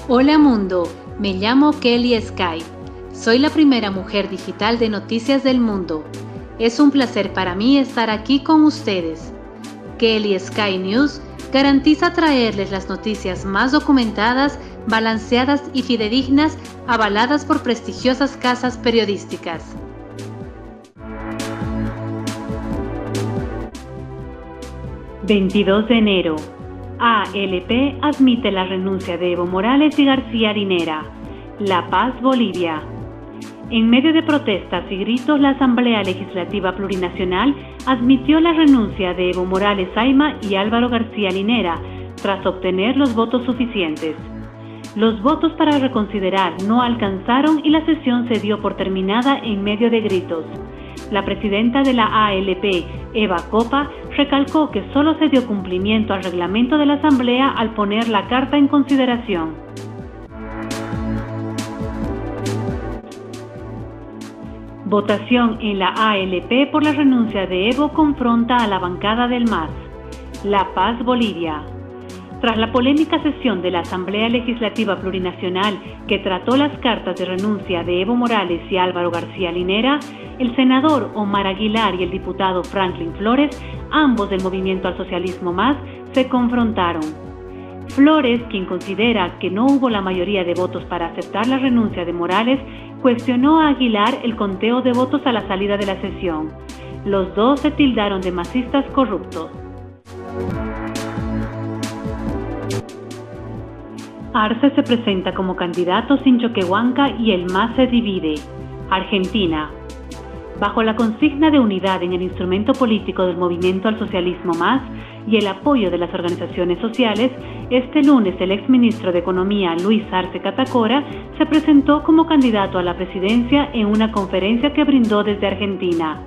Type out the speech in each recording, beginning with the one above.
Hola mundo, me llamo Kelly Sky. Soy la primera mujer digital de Noticias del Mundo. Es un placer para mí estar aquí con ustedes. Kelly Sky News garantiza traerles las noticias más documentadas, balanceadas y fidedignas, avaladas por prestigiosas casas periodísticas. ...22 de enero... ALP admite la renuncia de Evo Morales y García Linera. La Paz, Bolivia. En medio de protestas y gritos, la Asamblea Legislativa Plurinacional admitió la renuncia de Evo Morales Ayma y Álvaro García Linera, tras obtener los votos suficientes. Los votos para reconsiderar no alcanzaron y la sesión se dio por terminada en medio de gritos. La presidenta de la ALP, Eva Copa, recalcó que solo se dio cumplimiento al reglamento de la Asamblea al poner la carta en consideración. Votación en la ALP por la renuncia de Evo confronta a la bancada del MAS. La Paz, Bolivia. Tras la polémica sesión de la Asamblea Legislativa Plurinacional que trató las cartas de renuncia de Evo Morales y Álvaro García Linera, el senador Omar Aguilar y el diputado Franklin Flores, ambos del Movimiento al Socialismo MAS, se confrontaron. Flores, quien considera que no hubo la mayoría de votos para aceptar la renuncia de Morales, cuestionó a Aguilar el conteo de votos a la salida de la sesión. Los dos se tildaron de masistas corruptos. Arce se presenta como candidato sin Choquehuanca y el MAS se divide. Argentina. Bajo la consigna de unidad en el instrumento político del Movimiento al Socialismo MAS y el apoyo de las organizaciones sociales, este lunes el exministro de Economía Luis Arce Catacora se presentó como candidato a la presidencia en una conferencia que brindó desde Argentina.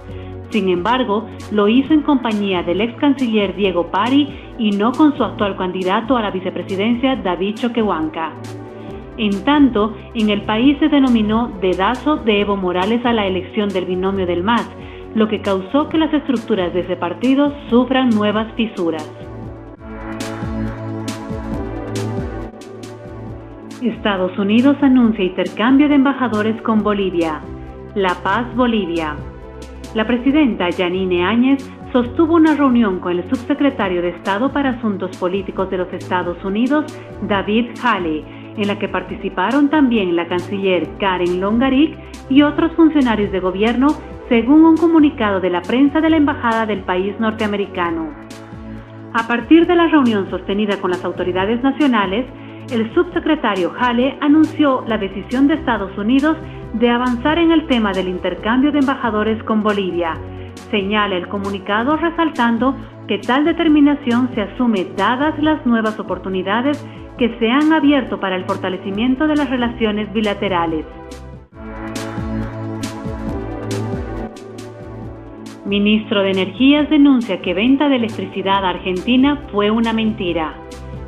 Sin embargo, lo hizo en compañía del ex canciller Diego Pari y no con su actual candidato a la vicepresidencia David Choquehuanca. En tanto, en el país se denominó dedazo de Evo Morales a la elección del binomio del MAS, lo que causó que las estructuras de ese partido sufran nuevas fisuras. Estados Unidos anuncia intercambio de embajadores con Bolivia. La Paz, Bolivia. La presidenta Yanine Áñez sostuvo una reunión con el subsecretario de Estado para Asuntos Políticos de los Estados Unidos, David Hale, en la que participaron también la canciller Karen Longaric y otros funcionarios de gobierno, según un comunicado de la prensa de la Embajada del país norteamericano. A partir de la reunión sostenida con las autoridades nacionales, el subsecretario Hale anunció la decisión de Estados Unidos de avanzar en el tema del intercambio de embajadores con Bolivia. Señala el comunicado resaltando que tal determinación se asume dadas las nuevas oportunidades que se han abierto para el fortalecimiento de las relaciones bilaterales. Ministro de Energías denuncia que venta de electricidad a Argentina fue una mentira.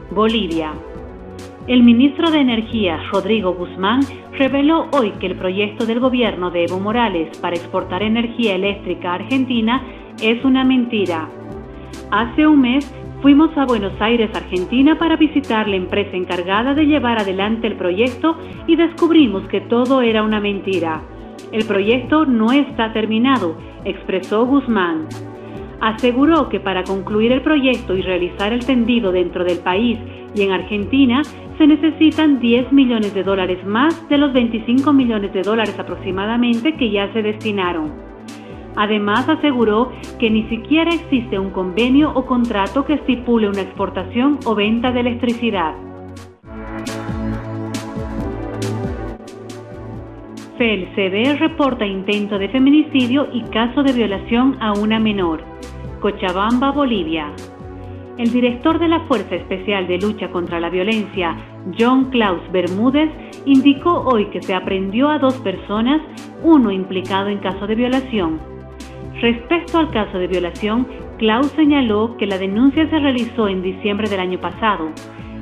Bolivia. El ministro de Energía, Rodrigo Guzmán, reveló hoy que el proyecto del gobierno de Evo Morales para exportar energía eléctrica a Argentina es una mentira. Hace un mes fuimos a Buenos Aires, Argentina, para visitar la empresa encargada de llevar adelante el proyecto y descubrimos que todo era una mentira. El proyecto no está terminado, expresó Guzmán. Aseguró que para concluir el proyecto y realizar el tendido dentro del país y en Argentina se necesitan $10 millones más de los $25 millones aproximadamente que ya se destinaron. Además, aseguró que ni siquiera existe un convenio o contrato que estipule una exportación o venta de electricidad. FELCB reporta intento de feminicidio y caso de violación a una menor. Cochabamba, Bolivia. El director de la Fuerza Especial de Lucha contra la Violencia, John Klaus Bermúdez, indicó hoy que se aprehendió a 2 personas, uno implicado en caso de violación. Respecto al caso de violación, Klaus señaló que la denuncia se realizó en diciembre del año pasado.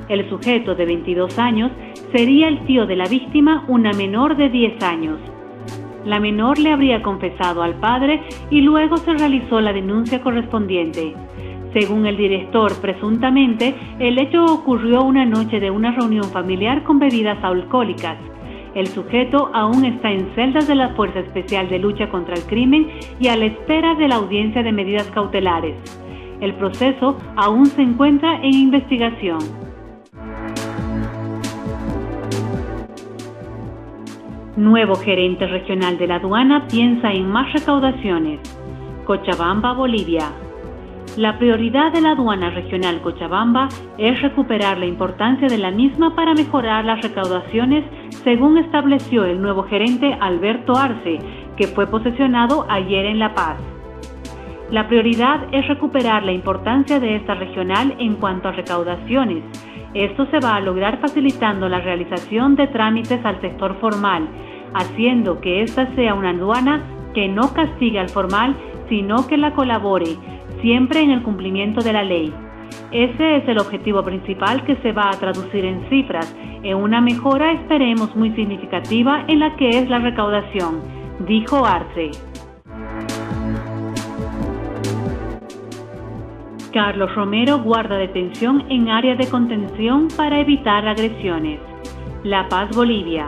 El sujeto de 22 años sería el tío de la víctima, una menor de 10 años. La menor le habría confesado al padre y luego se realizó la denuncia correspondiente. Según el director, presuntamente, el hecho ocurrió una noche de una reunión familiar con bebidas alcohólicas. El sujeto aún está en celdas de la Fuerza Especial de Lucha contra el Crimen y a la espera de la audiencia de medidas cautelares. El proceso aún se encuentra en investigación. Nuevo gerente regional de la aduana piensa en más recaudaciones. Cochabamba, Bolivia. La prioridad de la aduana regional Cochabamba es recuperar la importancia de la misma para mejorar las recaudaciones, según estableció el nuevo gerente Alberto Arce, que fue posesionado ayer en La Paz. La prioridad es recuperar la importancia de esta regional en cuanto a recaudaciones. Esto se va a lograr facilitando la realización de trámites al sector formal, haciendo que esta sea una aduana que no castigue al formal, sino que la colabore, siempre en el cumplimiento de la ley. Ese es el objetivo principal que se va a traducir en cifras, en una mejora esperemos muy significativa en la que es la recaudación, dijo Arce. Carlos Romero guarda detención en área de contención para evitar agresiones. La Paz, Bolivia.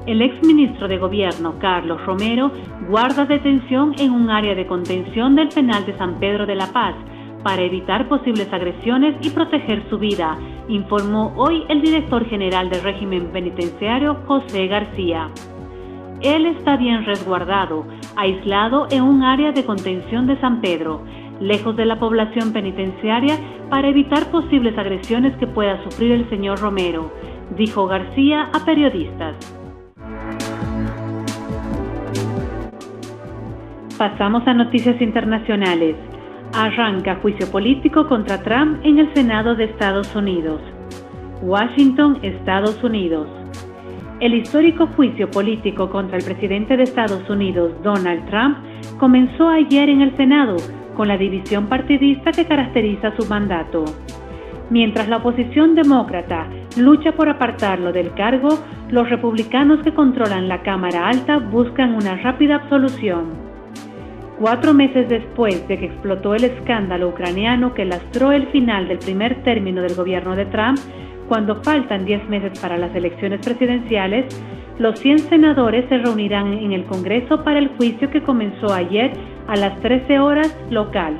El exministro de Gobierno, Carlos Romero, guarda detención en un área de contención del penal de San Pedro de la Paz para evitar posibles agresiones y proteger su vida, informó hoy el director general del régimen penitenciario, José García. Él está bien resguardado, aislado en un área de contención de San Pedro, lejos de la población penitenciaria, para evitar posibles agresiones que pueda sufrir el señor Romero, dijo García a periodistas. Pasamos a noticias internacionales. Arranca juicio político contra Trump en el Senado de Estados Unidos. Washington, Estados Unidos. El histórico juicio político contra el presidente de Estados Unidos, Donald Trump, comenzó ayer en el Senado, con la división partidista que caracteriza su mandato. Mientras la oposición demócrata lucha por apartarlo del cargo, los republicanos que controlan la Cámara Alta buscan una rápida absolución. 4 meses después de que explotó el escándalo ucraniano que lastró el final del primer término del gobierno de Trump, cuando faltan 10 meses para las elecciones presidenciales, los 100 senadores se reunirán en el Congreso para el juicio que comenzó ayer a las 13 horas local.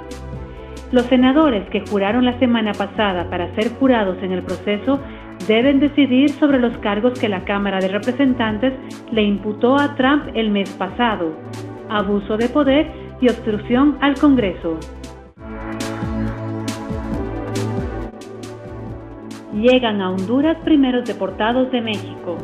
Los senadores que juraron la semana pasada para ser jurados en el proceso deben decidir sobre los cargos que la Cámara de Representantes le imputó a Trump el mes pasado: abuso de poder y obstrucción al Congreso. Llegan a Honduras primeros deportados de México.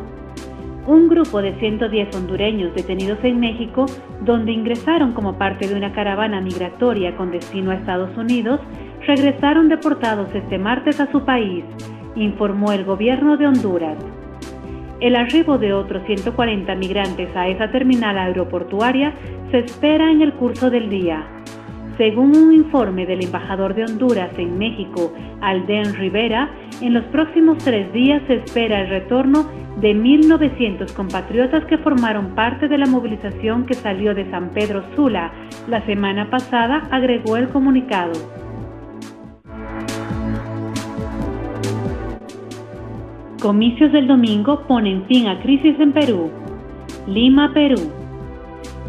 Un grupo de 110 hondureños detenidos en México, donde ingresaron como parte de una caravana migratoria con destino a Estados Unidos, regresaron deportados este martes a su país, informó el gobierno de Honduras. El arribo de otros 140 migrantes a esa terminal aeroportuaria se espera en el curso del día. Según un informe del embajador de Honduras en México, Alden Rivera, en los próximos 3 días se espera el retorno de 1.900 compatriotas que formaron parte de la movilización que salió de San Pedro Sula la semana pasada, agregó el comunicado. Comicios del domingo ponen fin a crisis en Perú. Lima, Perú.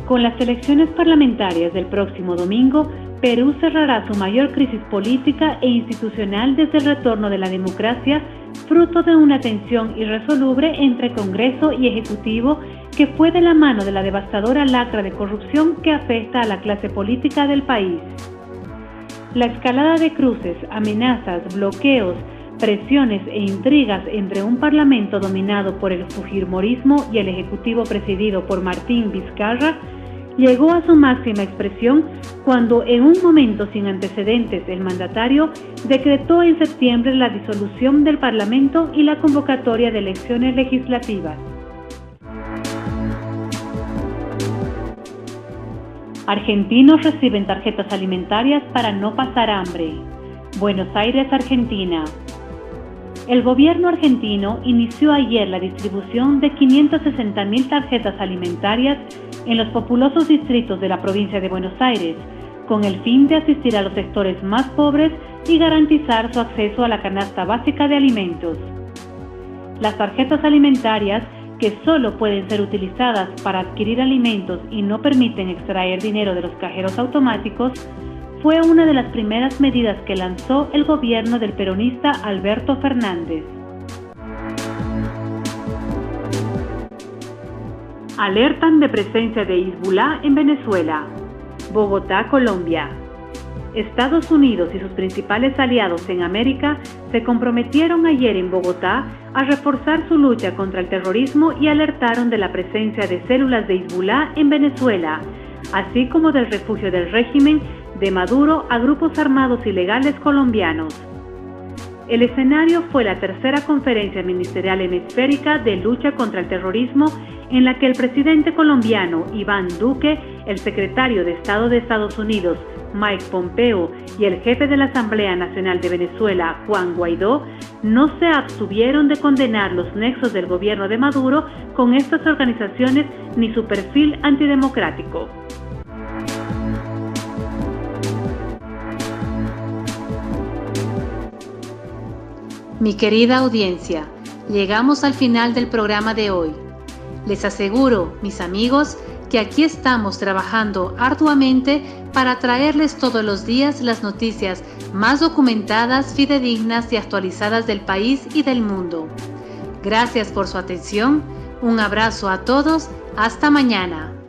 Con las elecciones parlamentarias del próximo domingo, Perú cerrará su mayor crisis política e institucional desde el retorno de la democracia, fruto de una tensión irresoluble entre Congreso y Ejecutivo que fue de la mano de la devastadora lacra de corrupción que afecta a la clase política del país. La escalada de cruces, amenazas, bloqueos, presiones e intrigas entre un parlamento dominado por el fujimorismo y el ejecutivo presidido por Martín Vizcarra llegó a su máxima expresión cuando, en un momento sin antecedentes, el mandatario decretó en septiembre la disolución del Parlamento y la convocatoria de elecciones legislativas. Argentinos reciben tarjetas alimentarias para no pasar hambre. Buenos Aires, Argentina. El gobierno argentino inició ayer la distribución de 560.000 tarjetas alimentarias en los populosos distritos de la provincia de Buenos Aires, con el fin de asistir a los sectores más pobres y garantizar su acceso a la canasta básica de alimentos. Las tarjetas alimentarias, que solo pueden ser utilizadas para adquirir alimentos y no permiten extraer dinero de los cajeros automáticos, fue una de las primeras medidas que lanzó el gobierno del peronista Alberto Fernández. Alertan de presencia de Hezbollah en Venezuela. Bogotá, Colombia. Estados Unidos y sus principales aliados en América se comprometieron ayer en Bogotá a reforzar su lucha contra el terrorismo y alertaron de la presencia de células de Hezbollah en Venezuela, así como del refugio del régimen de Maduro a grupos armados ilegales colombianos. El escenario fue la tercera conferencia ministerial hemisférica de lucha contra el terrorismo, en la que el presidente colombiano Iván Duque, el secretario de Estado de Estados Unidos Mike Pompeo y el jefe de la Asamblea Nacional de Venezuela Juan Guaidó no se abstuvieron de condenar los nexos del gobierno de Maduro con estas organizaciones ni su perfil antidemocrático. Mi querida audiencia, llegamos al final del programa de hoy. Les aseguro, mis amigos, que aquí estamos trabajando arduamente para traerles todos los días las noticias más documentadas, fidedignas y actualizadas del país y del mundo. Gracias por su atención, un abrazo a todos, hasta mañana.